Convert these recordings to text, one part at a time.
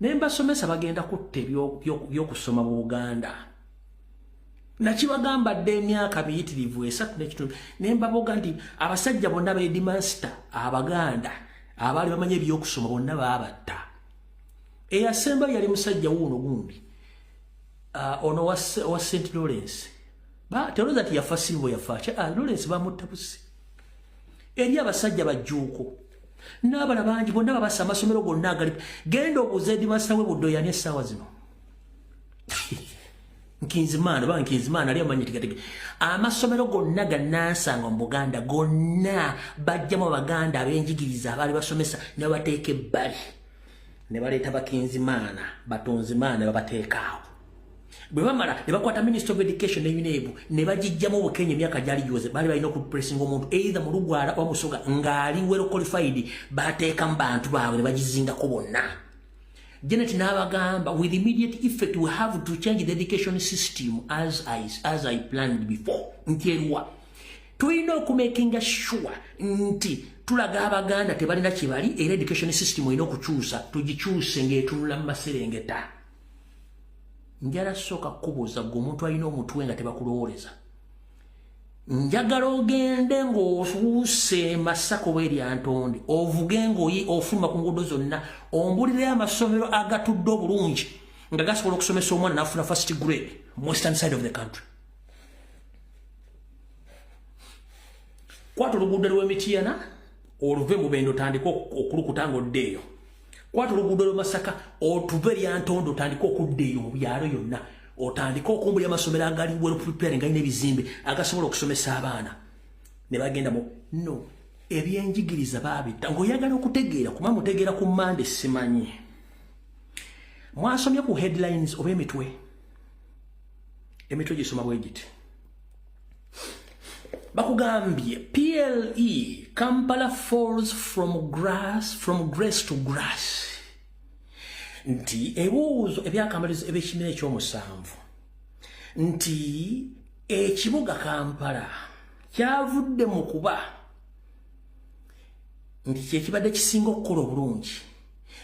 Nemba somesa bagenda kutta by'okusoma mu Buganda. Nakibagamba dde emyaka miyitirivu 3 nemba boga nti abasajja bonna ba headmaster Abaganda abaali bamanye by'okusoma bonna babatta. Eyasemba yali musajja wuno gumbi. Ono wa St. Lawrence. Teoloza ati yafa Silvo yafa. Lawrence bamutta busi. Eri abasajja bajjuuko. N'abala bangi bonna babasa amasomero gonna agali. Genda obuuza headmaster we Buddo yani essaawa zino. Nkinzimana ali amanyi tigatege. Amasomero gonna gannansanga mu Buganda gonna bajjamu Abaganda ab'enjigiriza abaali basomesa ne bateeka ebbali. Ne baleeta Bakinzimana, Batonzimana babateeka awo. Bwe bamala ne bakwata Minister of Education ne UNEB ne bagijjamu Obukenya emyaka gyali giwoze baali balina okupressing omuntu either mu Lugwala wa Musoga ng'ali well qualified bateeka mu bantu baabwe ne bagizingako bonna. Janet n'abagamba with immediate effect we have to change the education system as I planned before. Nkyerwa tulina okumakinga sure nti tulaga Abaganda tebalina kibali era education system erina okukyusa tugikyuse ng'etunula mu Maserengeta. Njala soka kubuuza gwe omuntu alina omutwe nga tebakulowoleza. Njagala ogende ng'ofuuse Masaka bw'eri Antonde ovuge ng'oyi ofuluma ku nguudo zonna ombulire amasomero agatudde obulungi nga gasobola okusomesa omwana n'afuna first grade mu western side of the country. Kwata oluguudo lw'Emityana oluve mu Bendo otandika okulukuta ng'oddeeyo. Kwata oluguudo lw'e Masaka otuve eri Antonde otandika okuddeeyo mu byalo yonna. Otandika okumbulya amasomero agali well preparing galina ebizimbe agasobola okusomesa abaana. Ne bagenda mu no ebyenjigiriza babitta ng'oyagala okutegeera kuba mutegeera ku Mande simanyi. Mwasomye ku headlines oba emitwe. Emitwe gisoma bwe giti. Bakugambye PLE Kampala falls from grace to grass. Nti ebuuzo ebyakamalizo eb'ekibiina ekyomusanvu nti ekibuga Kampala kyavudde mu kuba nti kyekibadde kisinga okukola obulungi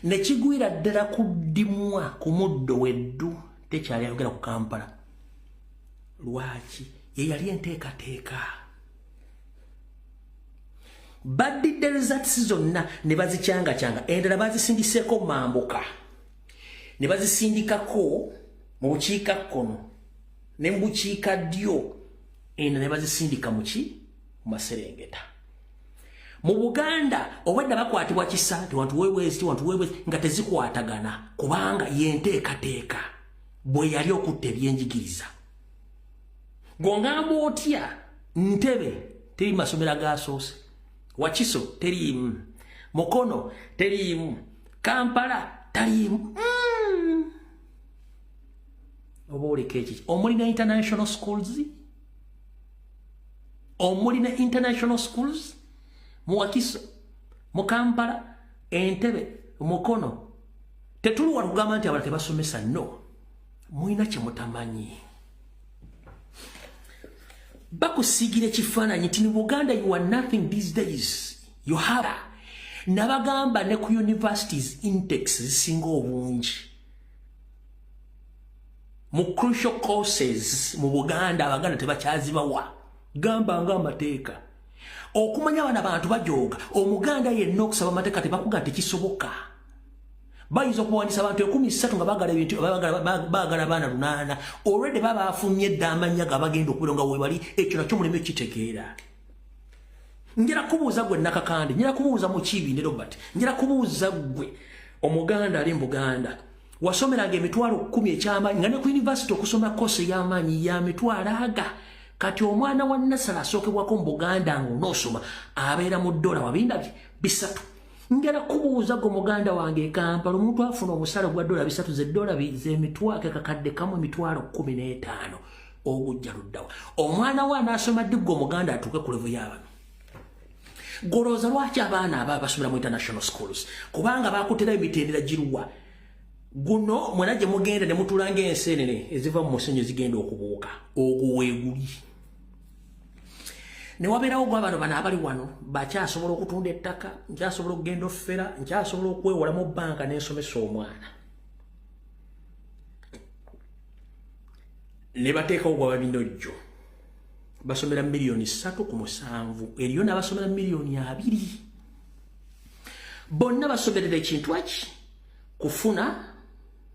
ne kigwira ddala kuddimwa ku muddo weddu tekyali ayogera ku Kampala. Lwaki? Ye yali enteekateeka. Baddidde results zonna ne bazikyanga endala bazisindiseeko mambuka. Ne bazisindikako mu bukiikakkono ne mu bukiikaddyo eno ne bazisindika mu Maserengeta. Mu Buganda obwedda bakwatibwa kisa tiwantu weewezi nga tezikwatagana kubanga yenteekateeka bwe yali okutta ebyenjigiriza. Gongamba otya Ntebe teri masomero agasoose, Wakiso teriimu, Mukono teriimu, Kampala taliimu. Obole kechi omulina international schools mu Wakiso mu Kampala Entebe Mukono tetuli wano kugamba nti abalala tebasomesa. No, mulina kye mutamanyi. Bakusiigire ekifaananyi nti mu Buganda you are nothing these days. You have nabagamba ne ku universities intakes zisinga obungi. Mu crucial courses mu Buganda Abaganda tebakyazibawa. Gamba nga amateeka. Okumanya bana bantu bajoga Omuganda yenna okusaba amateeka tebakuga tekisoboka. Bayinza okuwandiisa abantu 13 nga bagala ebintu bagala baana 8 already baba afumye dda amanya gabagenda okubira nga webali ekyo nakyo muleme kitegeera. Njira kubuuza gwe Nakakande, njira kubuuza Mukiibi ne Robert, njira kubuuza gwe Omuganda ali mu Buganda wasomeranga emitwalo 10 ekyamaanyi nga ne ku university okusoma course y'amaanyi ya mitwalo aga. Kati omwana wa Nasala asookebwako mu Buganda ng'onoosoma abeera mu $200. Njala kubuuza gwe Muganda wange Kampala omuntu afuna omusala gwa $300 ze z'emitwalo kakadde kamwe emitwalo 15 ogujja luddawa. Omwana wa anaasoma ddi gwe Muganda atuuke ku level y'abano. Golooza lwaki abaana aba basomera mu international schools kubanga baakutera emitendera giruwa. Guno mwena gye mugenda ne mutulanga enseenene eziva mu musenyu zigenda okubuuka ogwo weeguli. Ne wabeerawo gwa bano abali wano bakyasobola okutunda ettaka, nkyasobola okugenda offera, nkyasobola okwewola mu bbanka n'ensomesa omwana. ne bateekawo gwa babinojjo basomera milioni 3.7 eriyo n'abasomera milioni 2 bonna basomerera ekintu aki kufuna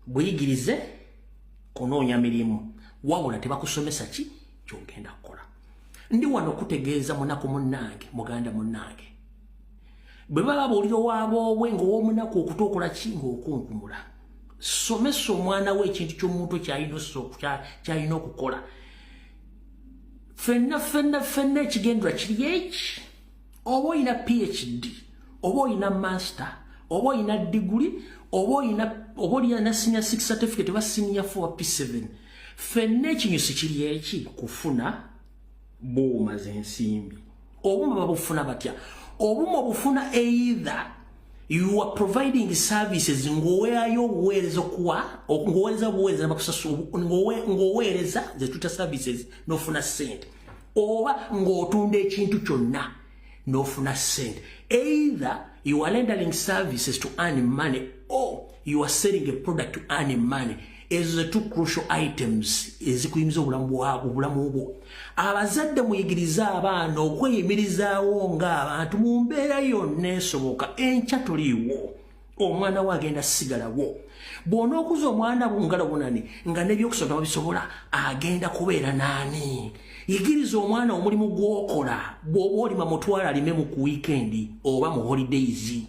buyigirize kunoonya mirimu wabula tebakusomesa ki kyogenda kukola. Ndi wano kutegeeza munaku munnange muganda munnange bwe baba buliro waabwe ng'ow'omunaku okutuukola ki ng'okunkumula somesa omwana we ekintu ky'omuntu ky'alina okukola. Fenna ekigendera kiri eki oba olina PhD oba olina master oba olina degree oba olina senior 6 certificate oba senior 4 P7 fenna ekinyusi kiri eki kufuna bw'omaze ensimbi. Obumu babufuna batya? Obumu obufuna either you are providing services ng'oweerayo obuweereza ng'oweereza buweereza bakusasula ng'oweereza ze tuta services n'ofuna ssente oba ng'otunda ekintu kyonna n'ofuna ssente. Either you are rendering services to earn money or you are selling a product to earn money. Ezo the two crucial items ezikuyimiza obulamu bwo. Abazadde muyigiriza abaana okweyimirizaawo ng'abantu mu mbeera yonna esoboka. Enkya toliiwo omwana we agenda sigalawo. Bw'onookuza omwana bungala bunani nga n'ebyokusoma babisobola agenda kubeera naani? Yigiriza omwana omulimu gw'okola bw'oba olima mutwala alime mu ku weekend oba mu holidays.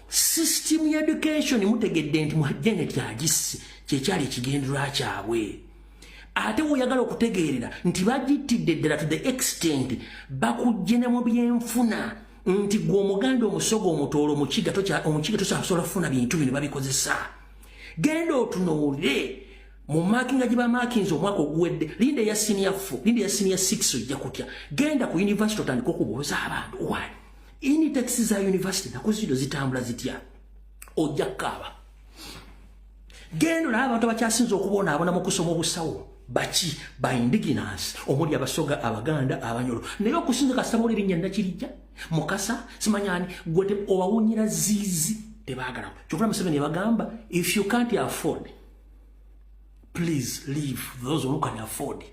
System ya education mutegedde nti Janet agisi kyekyali ekigendererwa kyabwe. Ate oyagala okutegeerera nti bagitidde ddala to the extent bakujjena mu byenfuna nti gwe omuganda omusogo omutoolo omukiga tosasobola kufuna bintu bino babikozesa. Genda otunuulire mu maakinga gye bamaakinze omwaka oguwedde linda eya senior 4 linda eya senior 6 ojja kutya. Genda ku university otandika okubuuza abantu wali initex za university nakuzino zitambula zitya ojja kaaba. Genda olaba abantu abakyasinza okubonaabona mu kusoma obusawo baki ba indigenous omuli abasoga abaganda abanyolo naye okusinza kasitamo erinnya Nakirijja Mukasa simanyani gwe obawunyira ziizi tebaagala. Kyokula Museveni yabagamba if you can't afford please leave those who can afford.